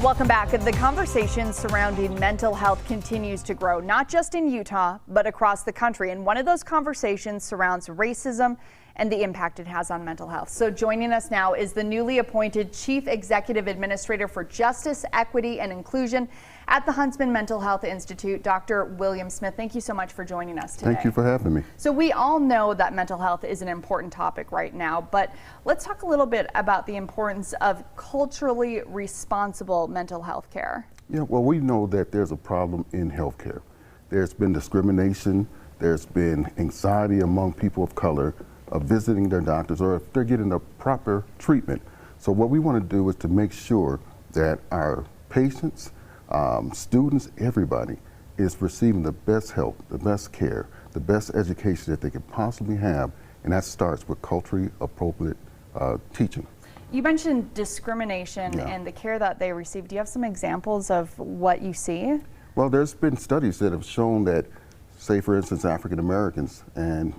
Welcome back. The conversation surrounding mental health continues to grow, not just in Utah, but across the country. And one of those conversations surrounds racism and the impact it has on mental health. So joining us now is the newly appointed Chief Executive Administrator for Justice, Equity, and Inclusion at the Huntsman Mental Health Institute, Dr. William Smith. Thank you so much for joining us today. Thank you for having me. So we all know that mental health is an important topic right now, but let's talk a little bit about the importance of culturally responsible mental health care. Yeah, well, we know that there's a problem in healthcare. There's been discrimination, there's been anxiety among people of color of visiting their doctors or if they're getting the proper treatment. So what we want to do is to make sure that our patients, students, everybody is receiving the best help, the best care, the best education that they could possibly have, and that starts with culturally appropriate teaching. You mentioned discrimination and the care that they receive. Do you have some examples of what you see? Well, there's been studies that have shown that, say for instance, African Americans and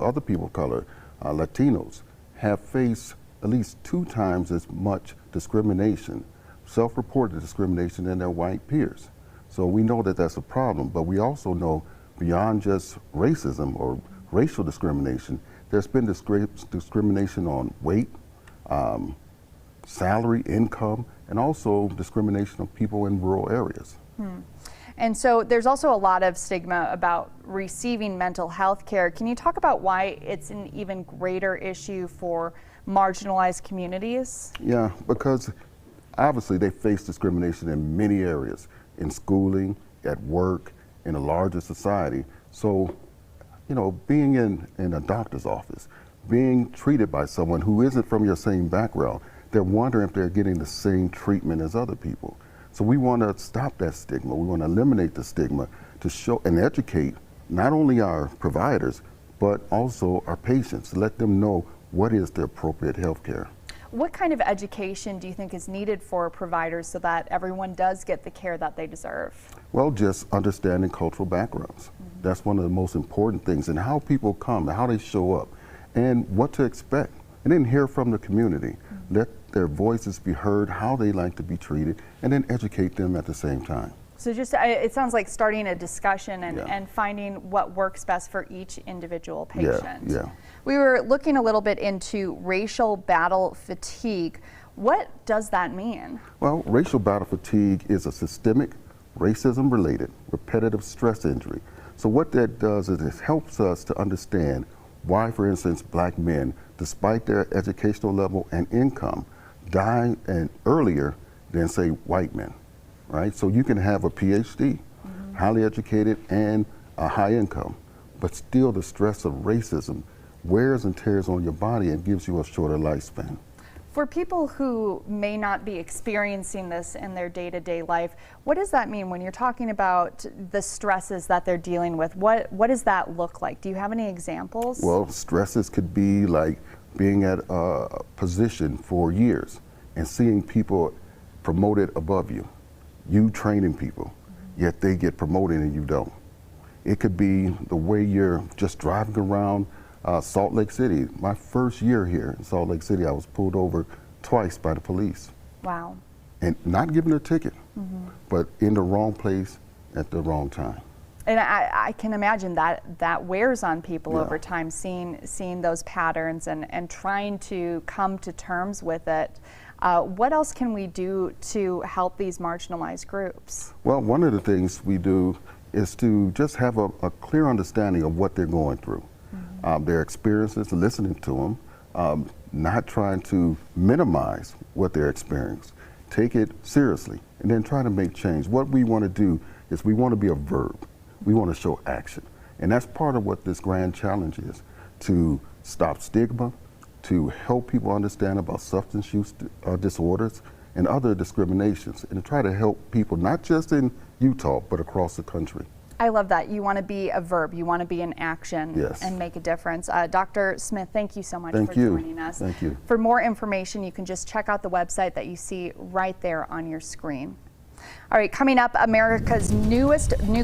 other people of color, Latinos, have faced at least 2 times as much discrimination, self-reported discrimination, than their white peers. So we know that that's a problem, but we also know beyond just racism or racial discrimination, there's been discrimination on weight, salary, income, and also discrimination of people in rural areas. And so there's also a lot of stigma about receiving mental health care. Can you talk about why it's an even greater issue for marginalized communities? Yeah, because obviously they face discrimination in many areas, in schooling, at work, in a larger society. So, you know, being in a doctor's office, being treated by someone who isn't from your same background, they're wondering if they're getting the same treatment as other people. So we want to stop that stigma. We want to eliminate the stigma to show and educate not only our providers, but also our patients, to let them know what is the appropriate health care. What kind of education do you think is needed for providers so that everyone does get the care that they deserve? Well, just understanding cultural backgrounds. That's one of the most important things, and how people come, how they show up, and what to expect. And then hear from the community. Let their voices be heard, how they like to be treated, and then educate them at the same time. So just, it sounds like starting a discussion and finding what works best for each individual patient. Yeah. We were looking a little bit into racial battle fatigue. What does that mean? Well, racial battle fatigue is a systemic, racism-related, repetitive stress injury. So what that does is it helps us to understand why, for instance, black men, despite their educational level and income, die earlier than, say, white men, right? So you can have a Ph.D., highly educated and a high income, but still the stress of racism wears and tears on your body and gives you a shorter lifespan. For people who may not be experiencing this in their day-to-day life, what does that mean when you're talking about the stresses that they're dealing with? What does that look like? Do you have any examples? Well, stresses could be like being at a position for years and seeing people promoted above you, you training people, yet they get promoted and you don't. It could be the way you're just driving around Salt Lake City. My first year here in Salt Lake City, I was pulled over twice by the police. Wow. And not given a ticket, but in the wrong place at the wrong time. And I can imagine that wears on people over time, seeing those patterns and trying to come to terms with it. What else can we do to help these marginalized groups? Well, one of the things we do is to just have a clear understanding of what they're going through. Their experiences, listening to them, not trying to minimize what they're experiencing. Take it seriously and then try to make change. What we want to do is we want to be a verb. We want to show action. And that's part of what this grand challenge is, to stop stigma, to help people understand about substance use disorders and other discriminations, and to try to help people not just in Utah, but across the country. I love that. You want to be a verb. You want to be in action and make a difference. Dr. Smith, thank you so much for joining us. Thank you. For more information, you can just check out the website that you see right there on your screen. All right, coming up, America's newest nuclear